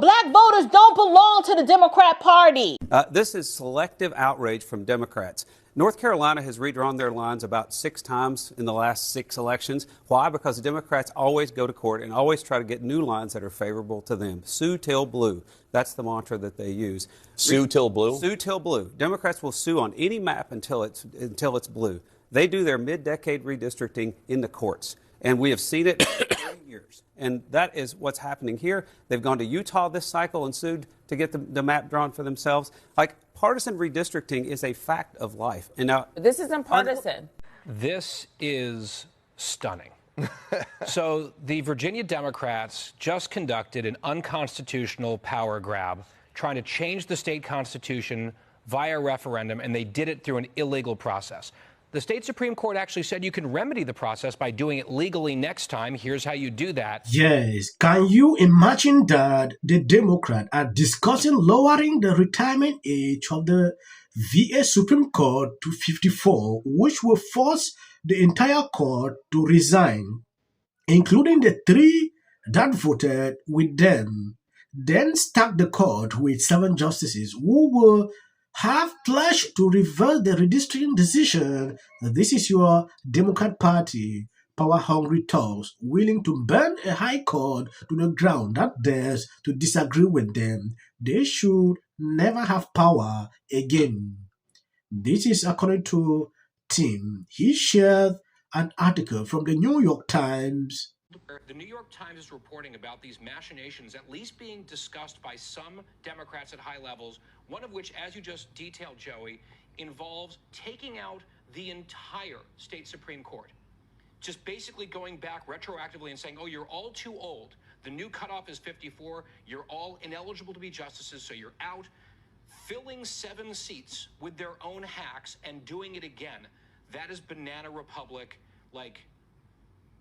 black voters don't belong to the Democrat Party. This is selective outrage from Democrats. North Carolina has redrawn their lines about 6 times in the last 6 elections. Why? Because the Democrats always go to court and always try to get new lines that are favorable to them. Sue till blue. That's the mantra that they use. Sue till blue? Sue till blue. Democrats will sue on any map until it's blue. They do their mid-decade redistricting in the courts. And we have seen it for 3 years. And that is what's happening here. They've gone to Utah this cycle and sued to get the map drawn for themselves. Like, partisan redistricting is a fact of life. And now, This isn't partisan. This is stunning. So the Virginia Democrats just conducted an unconstitutional power grab, trying to change the state constitution via referendum, and they did it through an illegal process. The state Supreme Court actually said you can remedy the process by doing it legally next time. Here's how you do that. Yes, can you imagine that the Democrats are discussing lowering the retirement age of the VA Supreme Court to 54, which will force the entire court to resign, including the 3 that voted with them, then stack the court with 7 justices who will have pledged to reverse the redistricting decision. This is your Democrat Party, power-hungry thugs willing to burn a high court to the ground that dares to disagree with them. They should never have power again. This is according to Tim. He shared an article from the New York Times. The New York Times is reporting about these machinations at least being discussed by some Democrats at high levels, one of which, as you just detailed, Joey, involves taking out the entire state Supreme Court. Just basically going back retroactively and saying, oh, you're all too old. The new cutoff is 54. You're all ineligible to be justices, so you're out. Filling 7 seats with their own hacks and doing it again. That is banana republic, like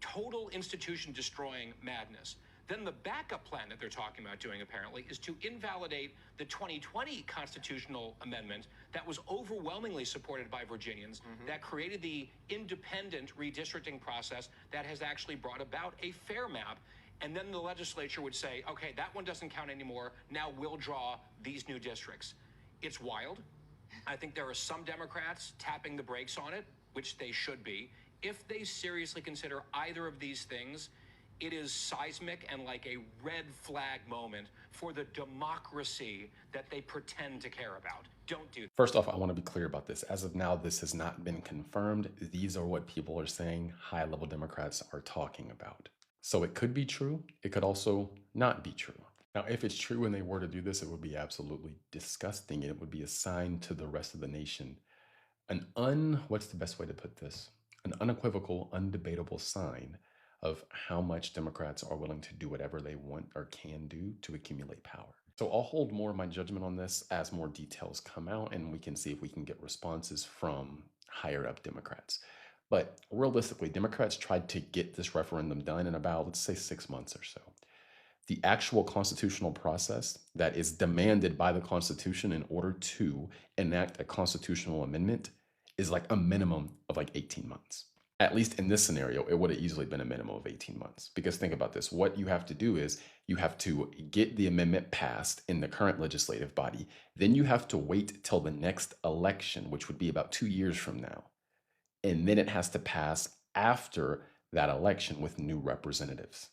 total institution destroying madness. Then the backup plan that they're talking about doing, apparently, is to invalidate the 2020 constitutional amendment that was overwhelmingly supported by Virginians, that created the independent redistricting process that has actually brought about a fair map. And then the legislature would say, okay, that one doesn't count anymore. Now we'll draw these new districts. It's wild. I think there are some Democrats tapping the brakes on it, which they should be. If they seriously consider either of these things, it is seismic and like a red flag moment for the democracy that they pretend to care about. Don't do that. First off, I want to be clear about this. As of now, this has not been confirmed. These are what people are saying high-level Democrats are talking about. So it could be true. It could also not be true. Now, if it's true and they were to do this, it would be absolutely disgusting. It would be a sign to the rest of the nation. What's the best way to put this? An unequivocal, undebatable sign of how much Democrats are willing to do whatever they want or can do to accumulate power. So I'll hold more of my judgment on this as more details come out and we can see if we can get responses from higher up Democrats. But realistically, Democrats tried to get this referendum done in about, let's say, 6 months or so. The actual constitutional process that is demanded by the Constitution in order to enact a constitutional amendment is like a minimum of like 18 months. At least in this scenario, it would have easily been a minimum of 18 months. Because think about this. What you have to do is you have to get the amendment passed in the current legislative body. Then you have to wait till the next election, which would be about 2 years from now. And then it has to pass after that election with new representatives,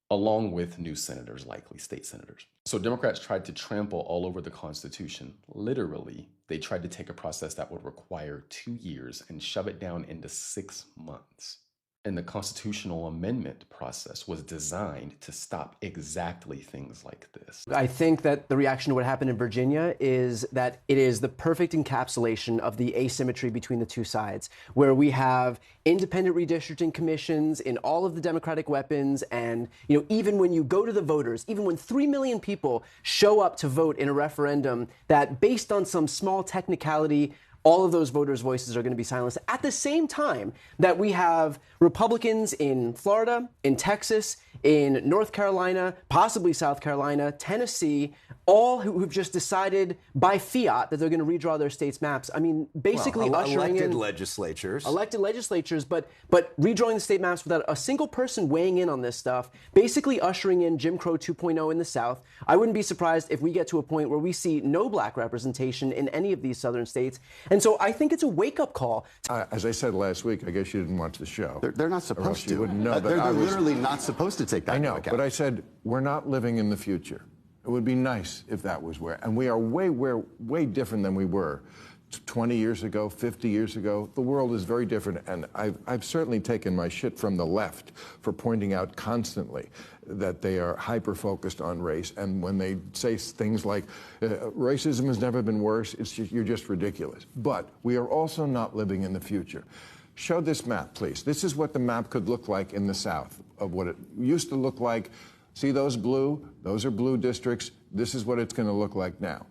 along with new senators, likely state senators. So Democrats tried to trample all over the Constitution. Literally, they tried to take a process that would require 2 years and shove it down into 6 months. And the constitutional amendment process was designed to stop exactly things like this. I think that the reaction to what happened in Virginia is that it is the perfect encapsulation of the asymmetry between the two sides, where we have independent redistricting commissions in all of the Democratic weapons. And, even when you go to the voters, even when 3 million people show up to vote in a referendum that, based on some small technicality, all of those voters' voices are going to be silenced. At the same time that we have Republicans in Florida, in Texas, in North Carolina, possibly South Carolina, Tennessee, all who've just decided by fiat that they're going to redraw their states' maps. I mean, basically ushering in elected legislatures, but redrawing the state maps without a single person weighing in on this stuff, basically ushering in Jim Crow 2.0 in the South. I wouldn't be surprised if we get to a point where we see no black representation in any of these southern states. And so I think it's a wake-up call. As I said last week, I guess you didn't watch the show. They're not supposed to. You wouldn't know. They're literally not supposed to take that into account. But I said, we're not living in the future. It would be nice if that was where. And we are way different than we were 20 years ago, 50 years ago. The world is very different. And I've certainly taken my shit from the left for pointing out constantly that they are hyper-focused on race. And when they say things like, racism has never been worse, you're just ridiculous. But we are also not living in the future. Show this map, please. This is what the map could look like in the South, of what it used to look like. See those blue? Those are blue districts. This is what it's going to look like now.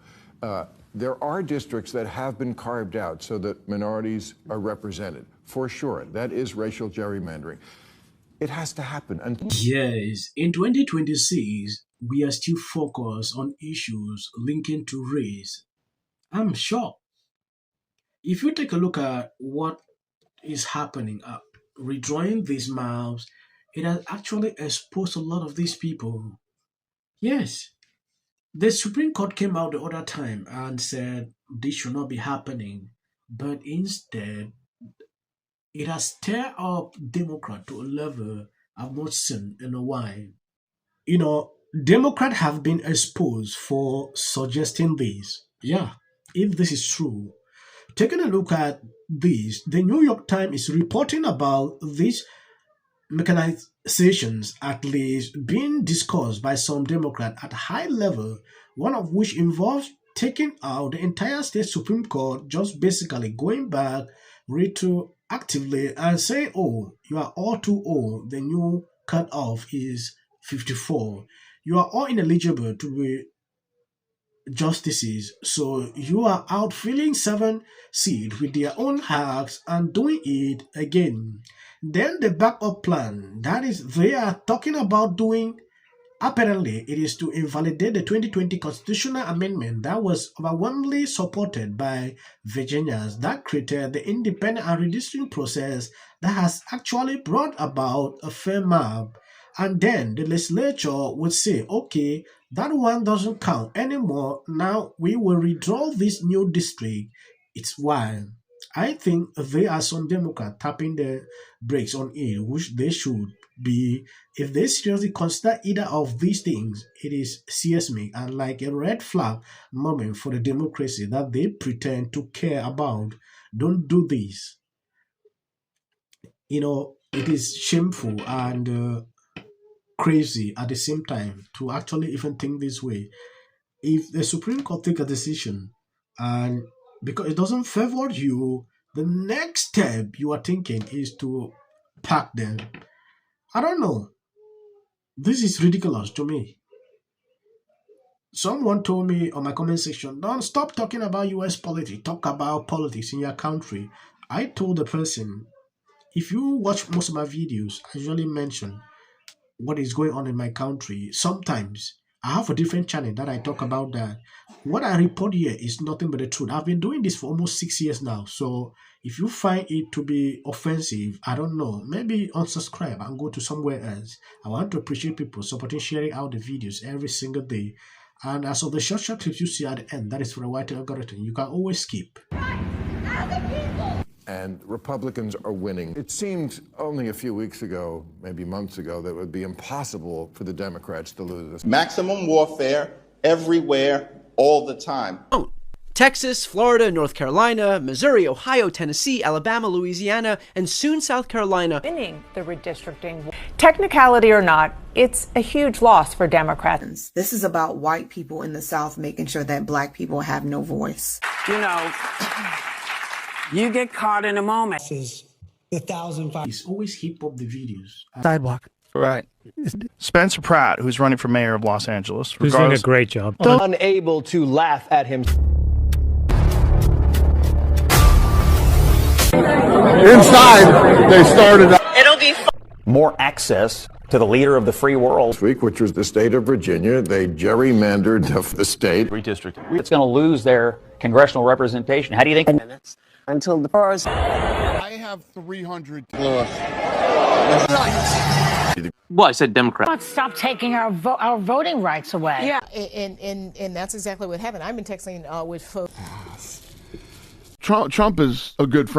There are districts that have been carved out so that minorities are represented, for sure. That is racial gerrymandering. It has to happen. Yes, in 2026, we are still focused on issues linking to race. I'm shocked. If you take a look at what is happening, redrawing these maps, it has actually exposed a lot of these people. Yes, the Supreme Court came out the other time and said this should not be happening, but instead, it has stirred up Democrats to a level I've not seen in a while. You know, Democrats have been exposed for suggesting this. Yeah, if this is true. Taking a look at this, the New York Times is reporting about these mechanizations at least being discussed by some Democrats at high level, one of which involves taking out the entire state Supreme Court, just basically going back retroactively and say, oh, you are all too old, the new cutoff is 54. You are all ineligible to be justices, so you are out filling 7 seats with their own hacks and doing it again. Then the backup plan, that is, they are talking about doing, apparently, it is to invalidate the 2020 constitutional amendment that was overwhelmingly supported by Virginians that created the independent and redistricting process that has actually brought about a fair map. And then the legislature would say, okay, that one doesn't count anymore. Now we will redraw this new district. It's wild. I think there are some Democrats tapping the brakes on it, which they should be. If they seriously consider either of these things, it is seismic and like a red flag moment for the democracy that they pretend to care about. Don't do this. You know, it is shameful and crazy at the same time to actually even think this way. If the Supreme Court take a decision and because it doesn't favor you, the next step you are thinking is to pack them. I don't know. This is ridiculous to me. Someone told me on my comment section, don't stop talking about US politics, talk about politics in your country. I told the person, if you watch most of my videos, I usually mention what is going on in my country. Sometimes I have a different channel that I talk about that. What I report here is nothing but the truth. I've been doing this for almost 6 years now. So if you find it to be offensive, I don't know, maybe unsubscribe and go to somewhere else. I want to appreciate people supporting, sharing out the videos every single day. And as of the short clips you see at the end, that is for a white algorithm. You can always skip. And Republicans are winning. It seemed only a few weeks ago, maybe months ago, that it would be impossible for the Democrats to lose this. Maximum warfare everywhere, all the time. Texas, Florida, North Carolina, Missouri, Ohio, Tennessee, Alabama, Louisiana, and soon South Carolina. Winning the redistricting. Technicality or not, it's a huge loss for Democrats. This is about white people in the South making sure that black people have no voice. You know, you get caught in a moment. He's always hip up the videos. Sidewalk. Right. Spencer Pratt, who's running for mayor of Los Angeles. Who's doing a great job. Unable to laugh at him. Inside, they started. It'll be fun. more access to the leader of the free world. This week, which was the state of Virginia, they gerrymandered the state. Redistricting. It's going to lose their congressional representation. How do you think? Minutes until the bars. I have 300. Well, I said Democrat. Stop taking our voting rights away. Yeah, and that's exactly what happened. I've been texting with folks. Trump is a good friend.